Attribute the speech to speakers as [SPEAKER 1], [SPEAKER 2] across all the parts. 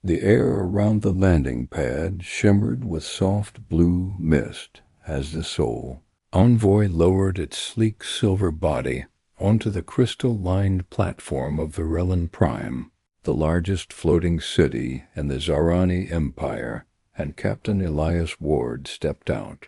[SPEAKER 1] The air around the landing pad shimmered with soft blue mist as the Soul Envoy lowered its sleek silver body onto the crystal-lined platform of Virelin Prime, the largest floating city in the Zarani Empire, and Captain Elias Ward stepped out.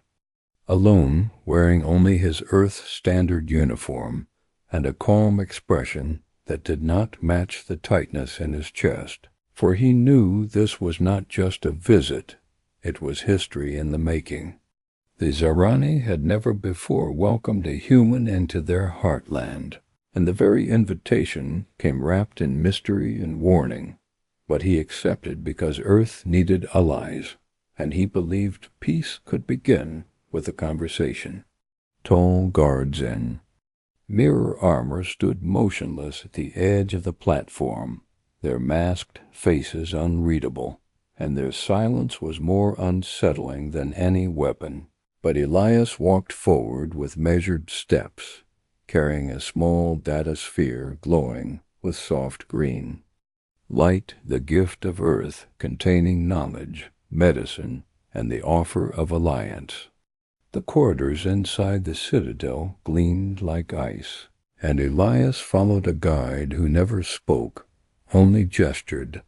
[SPEAKER 1] Alone, wearing only his Earth Standard uniform and a calm expression that did not match the tightness in his chest, for he knew this was not just a visit, it was history in the making. The Zarani had never before welcomed a human into their heartland, and the very invitation came wrapped in mystery and warning. But he accepted because Earth needed allies, and he believed peace could begin with a conversation. Tall guards in mirror armor stood motionless at the edge of the platform, their masked faces unreadable, and their silence was more unsettling than any weapon. But Elias walked forward with measured steps, carrying a small data sphere glowing with soft green. Light, the gift of Earth, containing knowledge, medicine, and the offer of alliance. The corridors inside the citadel gleamed like ice, and Elias followed a guide who never spoke, only gestured,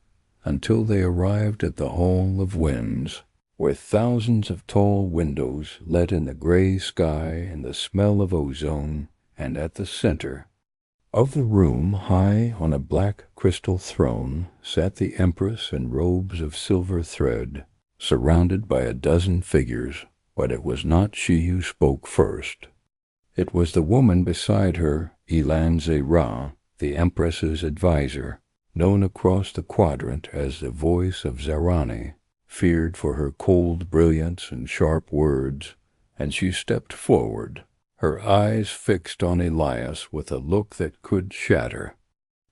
[SPEAKER 1] until they arrived at the Hall of Winds, where thousands of tall windows let in the gray sky and the smell of ozone, and at the center of the room, high on a black crystal throne, sat the Empress in robes of silver thread, surrounded by a dozen figures. But it was not she who spoke first. It was the woman beside her, Ilanze Ra, the Empress's advisor, known across the quadrant as the voice of Zarani, feared for her cold brilliance and sharp words, and she stepped forward, her eyes fixed on Elias with a look that could shatter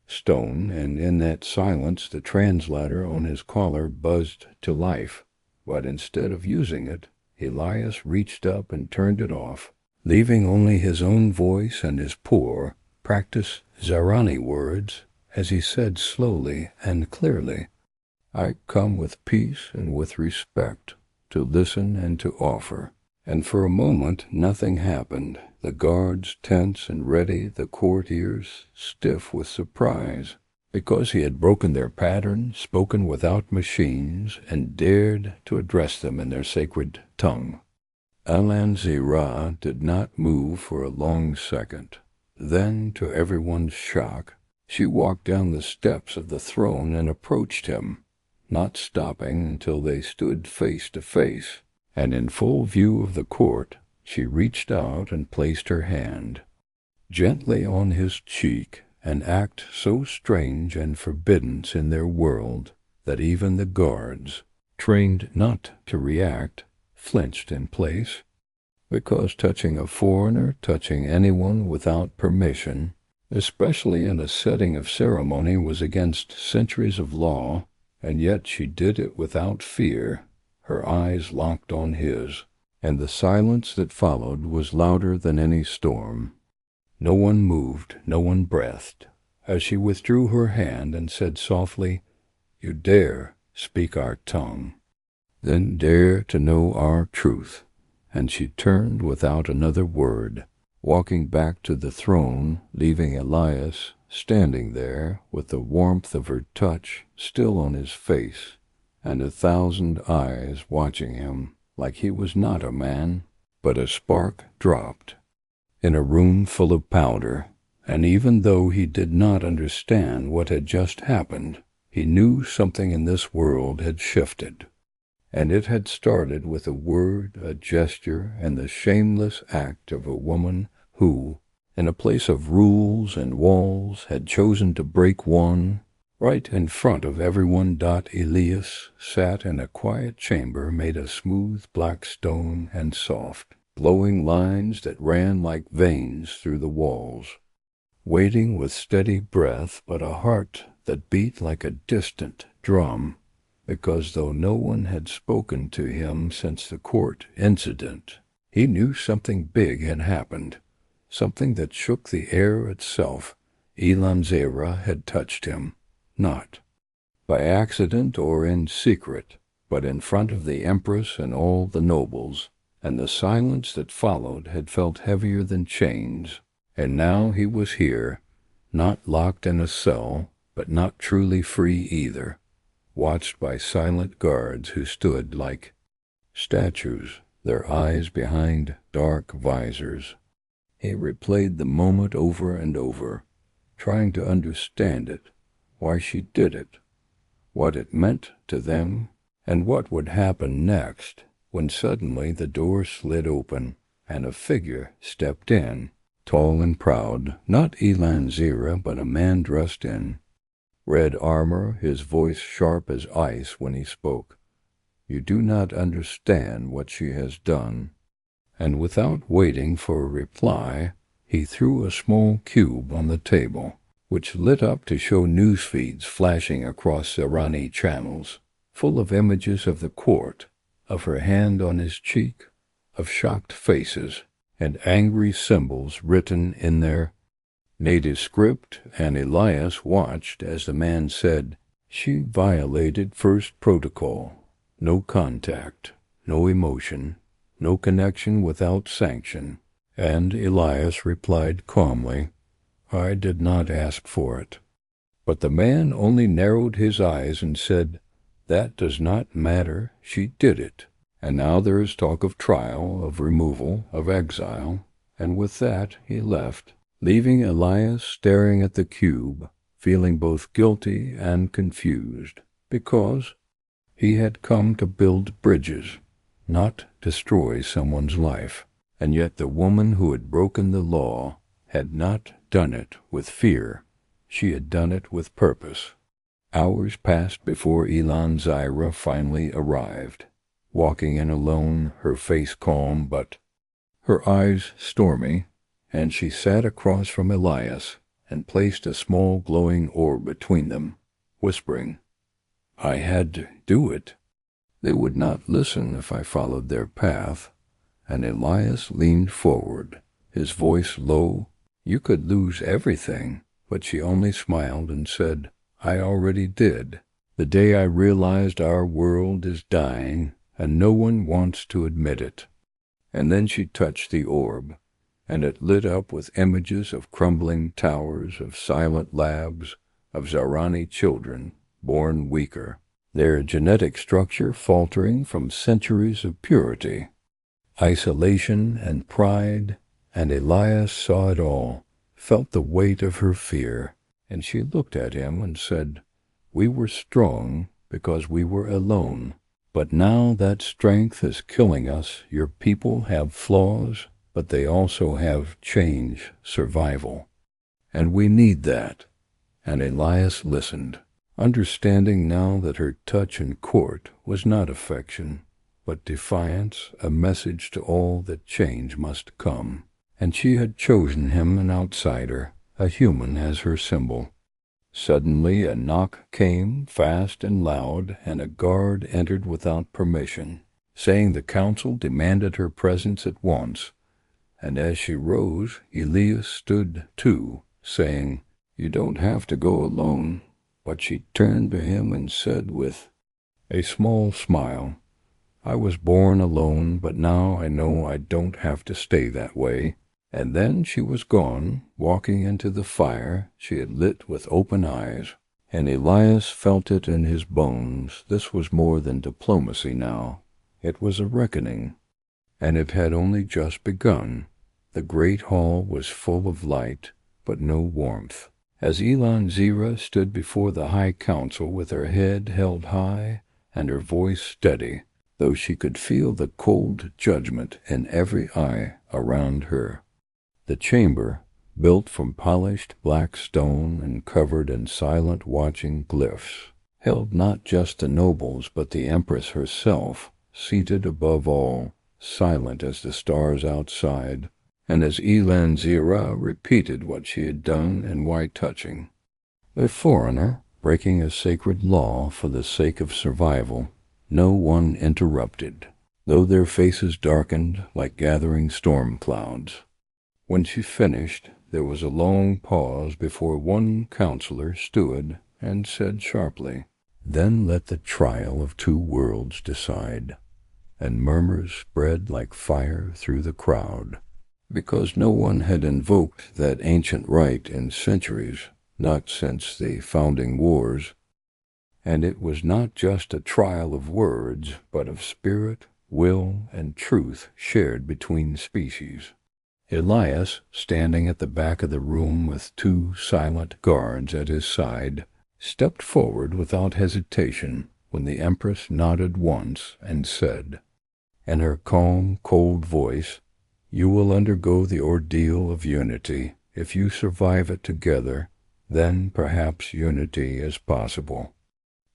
[SPEAKER 1] stone, and in that silence the translator on his collar buzzed to life, but instead of using it, Elias reached up and turned it off, leaving only his own voice and his poor, practiced Zarani words as he said slowly and clearly, "I come with peace and with respect, to listen and to offer." And for a moment nothing happened, the guards tense and ready, the courtiers stiff with surprise, because he had broken their pattern, spoken without machines, and dared to address them in their sacred tongue. Ilanze Ra did not move for a long second. Then, to everyone's shock, she walked down the steps of the throne and approached him, not stopping until they stood face to face, and in full view of the court, she reached out and placed her hand gently on his cheek, an act so strange and forbidden in their world that even the guards, trained not to react, flinched in place, because touching a foreigner, touching anyone without permission, especially in a setting of ceremony, was against centuries of law, and yet she did it without fear, her eyes locked on his, and the silence that followed was louder than any storm. No one moved, no one breathed, as she withdrew her hand and said softly, "You dare speak our tongue, then dare to know our truth." And she turned without another word, walking back to the throne, leaving Elias standing there with the warmth of her touch still on his face, and 1,000 eyes watching him like he was not a man, but a spark dropped in a room full of powder. And even though he did not understand what had just happened, he knew something in this world had shifted. And it had started with a word, a gesture, and the shameless act of a woman who, in a place of rules and walls, had chosen to break one. Right in front of everyone. Elias sat in a quiet chamber made of smooth black stone and soft, glowing lines that ran like veins through the walls, waiting with steady breath but a heart that beat like a distant drum, because though no one had spoken to him since the court incident, he knew something big had happened, something that shook the air itself. Ilanze Ra had touched him, not by accident or in secret, but in front of the Empress and all the nobles, and the silence that followed had felt heavier than chains. And now he was here, not locked in a cell, but not truly free either, watched by silent guards who stood like statues, their eyes behind dark visors. He replayed the moment over and over, trying to understand it, why she did it, what it meant to them, and what would happen next, when suddenly the door slid open, and a figure stepped in, tall and proud, not Elan Zira, but a man dressed in red armor, his voice sharp as ice when he spoke. "You do not understand what she has done." And without waiting for a reply, he threw a small cube on the table, which lit up to show news feeds flashing across Zirani channels, full of images of the court, of her hand on his cheek, of shocked faces, and angry symbols written in their native script. And Elias watched as the man said, "She violated first protocol. No contact, no emotion, no connection without sanction." And Elias replied calmly, "I did not ask for it." But the man only narrowed his eyes and said, "That does not matter. She did it. And now there is talk of trial, of removal, of exile." And with that he left, leaving Elias staring at the cube, feeling both guilty and confused, because he had come to build bridges, not destroy someone's life. And yet the woman who had broken the law had not done it with fear. She had done it with purpose. Hours passed before Elan Zira finally arrived, walking in alone, her face calm but her eyes stormy, and she sat across from Elias and placed a small glowing orb between them, whispering, "I had to do it. They would not listen if I followed their path." And Elias leaned forward, his voice low. "You could lose everything." But she only smiled and said, "I already did. The day I realized our world is dying, and no one wants to admit it." And then she touched the orb, and it lit up with images of crumbling towers, of silent labs, of Zirani children, born weaker, their genetic structure faltering from centuries of purity, isolation and pride. And Elias saw it all, felt the weight of her fear, and she looked at him and said, "We were strong because we were alone, but now that strength is killing us. Your people have flaws, but they also have change, survival, and we need that." And Elias listened, understanding now that her touch in court was not affection, but defiance, a message to all that change must come. And she had chosen him an outsider, a human, as her symbol. Suddenly a knock came, fast and loud, and a guard entered without permission, saying the council demanded her presence at once. And as she rose, Elias stood too, saying, "You don't have to go alone." But she turned to him and said with a small smile, "I was born alone, but now I know I don't have to stay that way." And then she was gone, walking into the fire she had lit with open eyes. And Elias felt it in his bones. This was more than diplomacy now. It was a reckoning. And it had only just begun. The great hall was full of light, but no warmth. As Elan Zira stood before the high council with her head held high and her voice steady, though she could feel the cold judgment in every eye around her. The chamber, built from polished black stone and covered in silent watching glyphs, held not just the nobles but the Empress herself, seated above all, silent as the stars outside. And as Elan Zira repeated what she had done and why touching, a foreigner breaking a sacred law for the sake of survival, no one interrupted, though their faces darkened like gathering storm clouds. When she finished, there was a long pause before one counselor stood and said sharply, Then let the trial of two worlds decide. And murmurs spread like fire through the crowd, because no one had invoked that ancient right in centuries, not since the founding wars. And it was not just a trial of words, but of spirit, will, and truth shared between species. Elias, standing at the back of the room with two silent guards at his side, stepped forward without hesitation when the Empress nodded once and said, in her calm, cold voice, "You will undergo the ordeal of unity. If you survive it together, then perhaps unity is possible.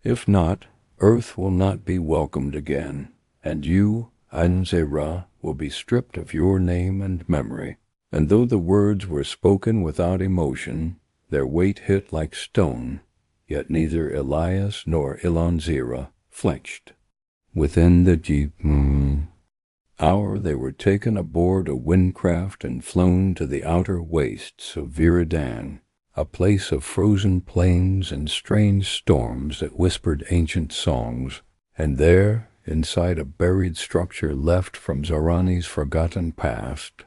[SPEAKER 1] If not, Earth will not be welcomed again, and you, Anzera, will be stripped of your name and memory." And though the words were spoken without emotion, their weight hit like stone, yet neither Elias nor Ilonzira flinched. Within the deep hour they were taken aboard a windcraft and flown to the outer wastes of Viridan, a place of frozen plains and strange storms that whispered ancient songs, and there, inside a buried structure left from Zarani's forgotten past,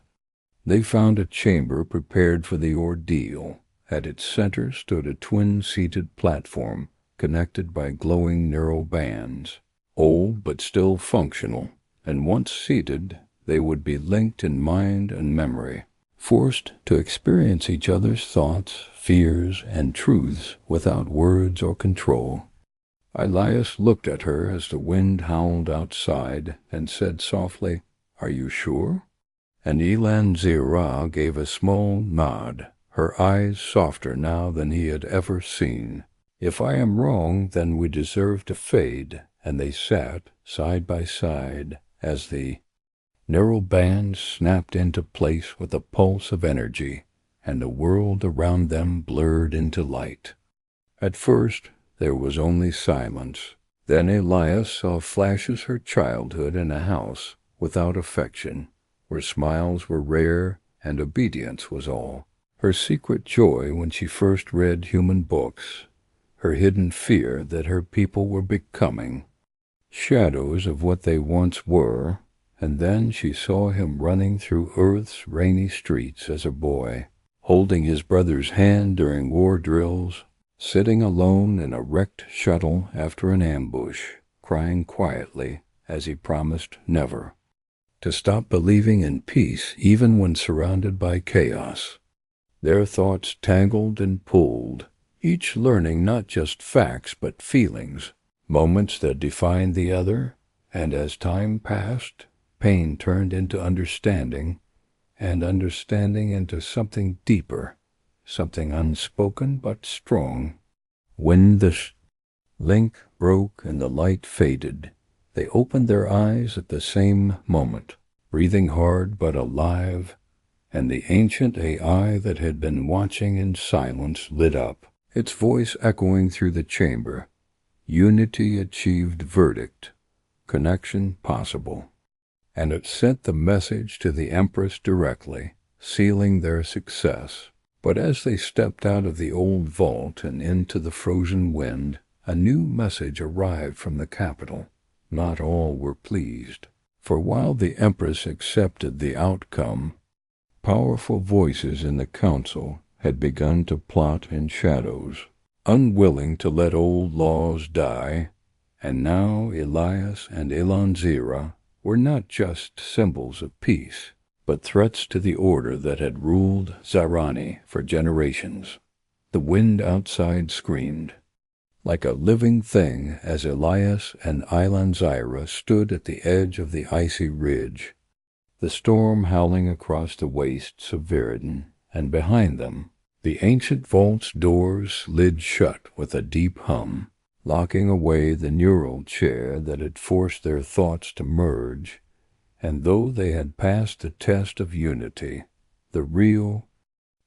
[SPEAKER 1] they found a chamber prepared for the ordeal. At its center stood a twin-seated platform connected by glowing neural bands, old but still functional, and once seated, they would be linked in mind and memory, forced to experience each other's thoughts, fears, and truths without words or control. Elias looked at her as the wind howled outside and said softly, "Are you sure?" And Ilonzira gave a small nod, her eyes softer now than he had ever seen. "If I am wrong, then we deserve to fade." And they sat side by side as the neural bands snapped into place with a pulse of energy, and the world around them blurred into light. At first there was only silence. Then Elias saw flashes her childhood in a house without affection, where smiles were rare and obedience was all. Her secret joy when she first read human books, her hidden fear that her people were becoming shadows of what they once were, and then she saw him running through Earth's rainy streets as a boy, holding his brother's hand during war drills, sitting alone in a wrecked shuttle after an ambush, crying quietly as he promised never to stop believing in peace even when surrounded by chaos. Their thoughts tangled and pulled, each learning not just facts but feelings, moments that defined the other, and as time passed, pain turned into understanding, and understanding into something deeper, something unspoken but strong. When the link broke and the light faded, they opened their eyes at the same moment, breathing hard but alive, and the ancient AI that had been watching in silence lit up, its voice echoing through the chamber. Unity achieved verdict, connection possible. And it sent the message to the Empress directly, sealing their success. But as they stepped out of the old vault and into the frozen wind, a new message arrived from the capital. Not all were pleased, for while the Empress accepted the outcome, powerful voices in the council had begun to plot in shadows, unwilling to let old laws die, and now Elias and Ilonzira were not just symbols of peace, but threats to the order that had ruled Zarani for generations. The wind outside screamed, like a living thing, as Elias and Ilonzira stood at the edge of the icy ridge, the storm howling across the wastes of Viridan, and behind them, the ancient vault's doors slid shut with a deep hum, locking away the neural chair that had forced their thoughts to merge. And though they had passed the test of unity, the real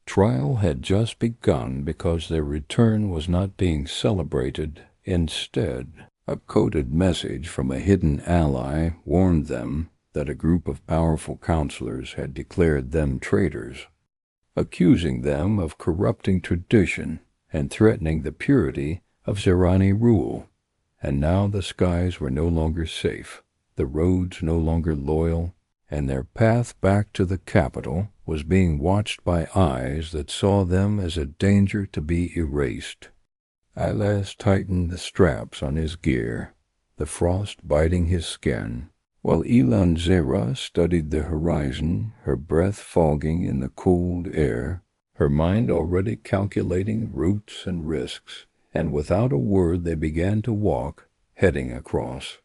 [SPEAKER 1] trial had just begun, because their return was not being celebrated. Instead, a coded message from a hidden ally warned them that a group of powerful counselors had declared them traitors, accusing them of corrupting tradition and threatening the purity of Zarani rule. And now the skies were no longer safe, the roads no longer loyal, and their path back to the capital was being watched by eyes that saw them as a danger to be erased. Elias tightened the straps on his gear, the frost biting his skin, while Elanzera studied the horizon, her breath fogging in the cold air, her mind already calculating routes and risks, and without a word they began to walk, heading across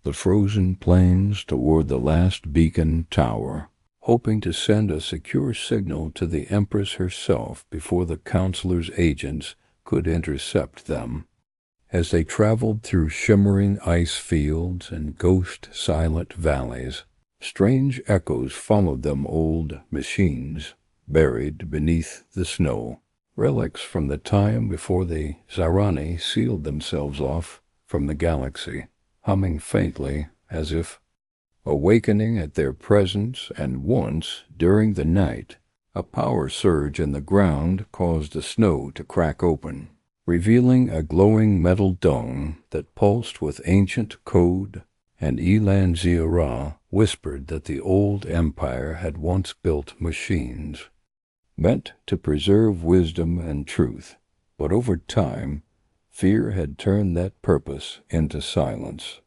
[SPEAKER 1] the frozen plains toward the last beacon tower, hoping to send a secure signal to the Empress herself before the Counselor's agents could intercept them. As they traveled through shimmering ice fields and ghost-silent valleys, strange echoes followed them, old machines buried beneath the snow, relics from the time before the Zarani sealed themselves off from the galaxy, humming faintly as if awakening at their presence. And once, during the night, a power surge in the ground caused the snow to crack open, revealing a glowing metal dome that pulsed with ancient code, and Elanzera whispered that the old empire had once built machines meant to preserve wisdom and truth, but over time, fear had turned that purpose into silence.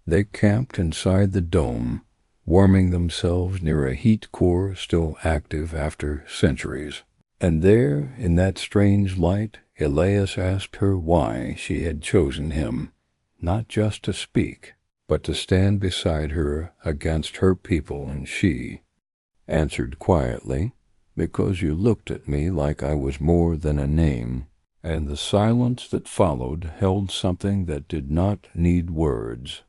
[SPEAKER 1] They camped inside the dome, warming themselves near a heat core still active after centuries. And there, in that strange light, Elias asked her why she had chosen him, not just to speak, but to stand beside her against her people, and she answered quietly, "Because you looked at me like I was more than a name." And the silence that followed held something that did not need words.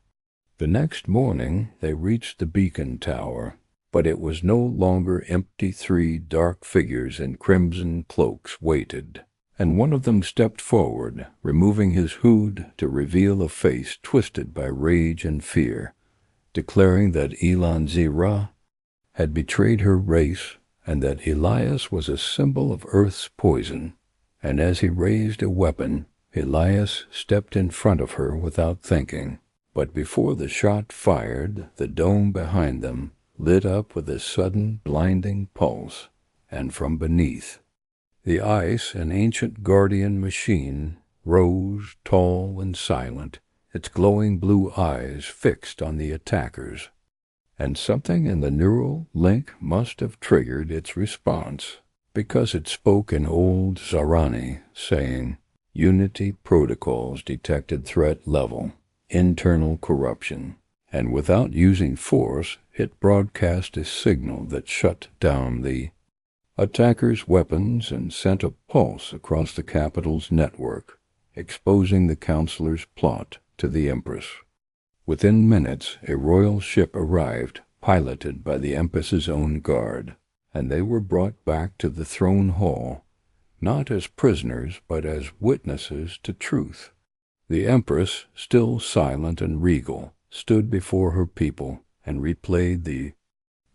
[SPEAKER 1] The next morning they reached the beacon tower, but it was no longer empty. 3 dark figures in crimson cloaks waited, and one of them stepped forward, removing his hood to reveal a face twisted by rage and fear, declaring that Elanzera had betrayed her race, and that Elias was a symbol of Earth's poison. And as he raised a weapon, Elias stepped in front of her without thinking. But before the shot fired, the dome behind them lit up with a sudden blinding pulse, and from beneath, the ice, an ancient guardian machine, rose tall and silent, its glowing blue eyes fixed on the attackers. And something in the neural link must have triggered its response, because it spoke in old Zarani, saying, "Unity protocols detected threat level, internal corruption," and without using force, it broadcast a signal that shut down the attackers' weapons and sent a pulse across the capital's network, exposing the Counselor's plot to the Empress. Within minutes, a royal ship arrived, piloted by the Empress's own guard, and they were brought back to the throne hall, not as prisoners, but as witnesses to truth. The Empress, still silent and regal, stood before her people and replayed the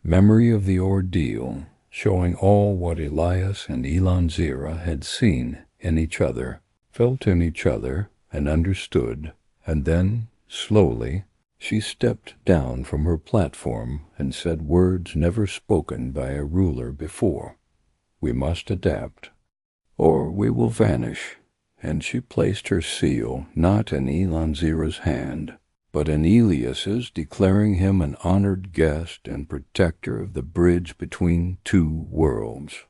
[SPEAKER 1] memory of the ordeal, showing all what Elias and Elanzera had seen in each other, felt in each other, and understood. And then, slowly, she stepped down from her platform and said words never spoken by a ruler before. "We must adapt, or we will vanish." And she placed her seal not in Elanzera's hand, but in Elias's, declaring him an honored guest and protector of the bridge between 2 worlds.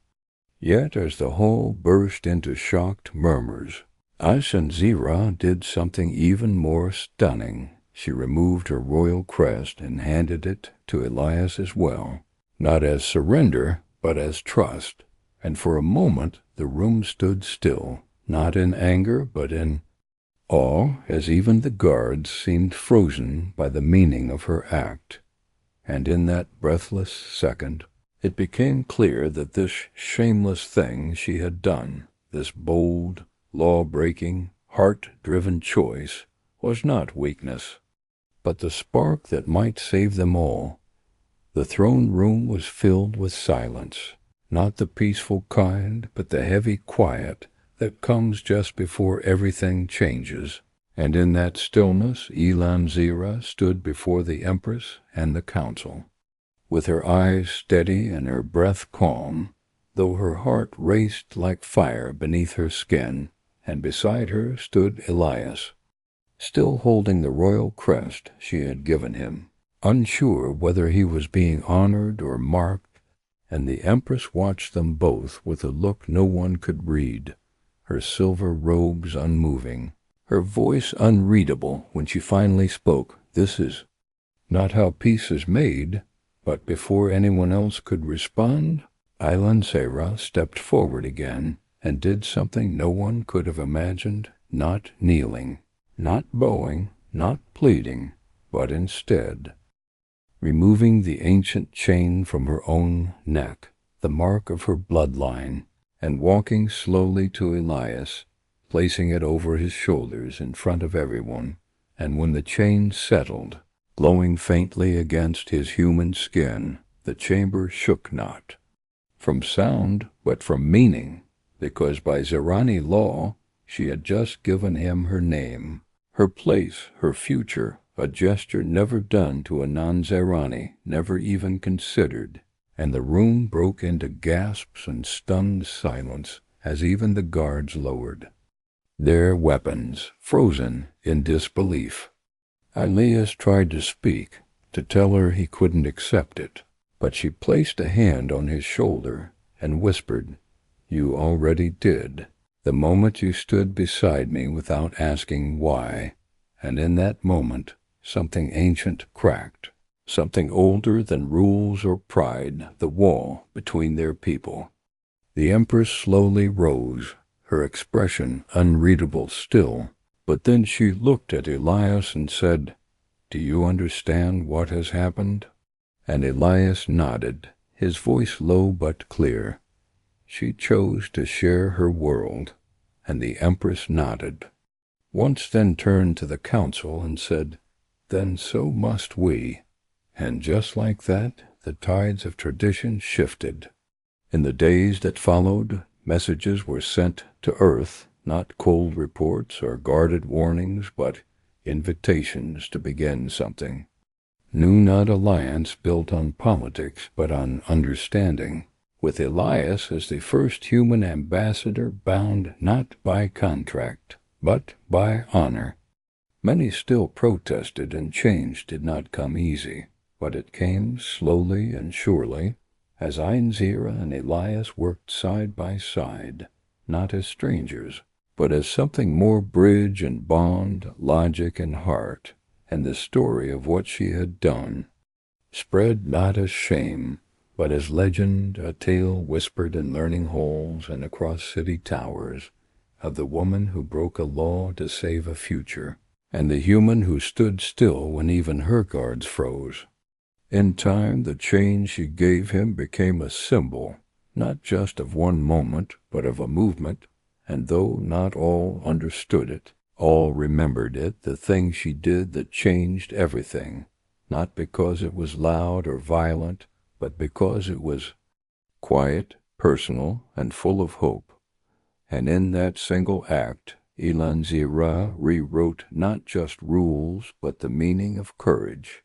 [SPEAKER 1] Yet as the hall burst into shocked murmurs, Elanzera did something even more stunning. She removed her royal crest and handed it to Elias as well, not as surrender, but as trust. And for a moment the room stood still, not in anger, but in awe, as even the guards seemed frozen by the meaning of her act. And in that breathless second, it became clear that this shameless thing she had done, this bold, law-breaking, heart-driven choice, was not weakness, but the spark that might save them all. The throne room was filled with silence, not the peaceful kind, but the heavy quiet that comes just before everything changes. And in that stillness Elanzira stood before the Empress and the council, with her eyes steady and her breath calm, though her heart raced like fire beneath her skin, and beside her stood Elias, still holding the royal crest she had given him, unsure whether he was being honored or marked, and the Empress watched them both with a look no one could read, her silver robes unmoving, her voice unreadable when she finally spoke. "This is not how peace is made." But before anyone else could respond, Elanzira stepped forward again and did something no one could have imagined, not kneeling, not bowing, not pleading, but instead removing the ancient chain from her own neck, the mark of her bloodline, and walking slowly to Elias, placing it over his shoulders in front of everyone, and when the chain settled, glowing faintly against his human skin, the chamber shook not, from sound but from meaning, because by Zerani law she had just given him her name, her place, her future, a gesture never done to a non-Zerani, never even considered, and the room broke into gasps and stunned silence as even the guards lowered their weapons, frozen in disbelief. Elias tried to speak, to tell her he couldn't accept it, but she placed a hand on his shoulder and whispered, "You already did, the moment you stood beside me without asking why." And in that moment, something ancient cracked, something older than rules or pride, the wall between their people. The Empress slowly rose, her expression unreadable still, but then she looked at Elias and said, "Do you understand what has happened?" And Elias nodded, his voice low but clear. She chose to share her world, and the Empress nodded. Once then turned to the council and said, "Then so must we." And just like that, the tides of tradition shifted. In the days that followed, messages were sent to Earth, not cold reports or guarded warnings, but invitations to begin something. New not alliance built on politics, but on understanding, with Elias as the first human ambassador bound not by contract, but by honor. Many still protested, and change did not come easy, but it came slowly and surely, as Einzira and Elias worked side by side, not as strangers, but as something more bridge and bond, logic and heart, and the story of what she had done, spread not as shame, but as legend, a tale whispered in learning halls and across city towers, of the woman who broke a law to save a future, and the human who stood still when even her guards froze. In time, the change she gave him became a symbol, not just of one moment, but of a movement, and though not all understood it, all remembered it, the thing she did that changed everything, not because it was loud or violent, but because it was quiet, personal, and full of hope. And in that single act, Elanzira rewrote not just rules, but the meaning of courage.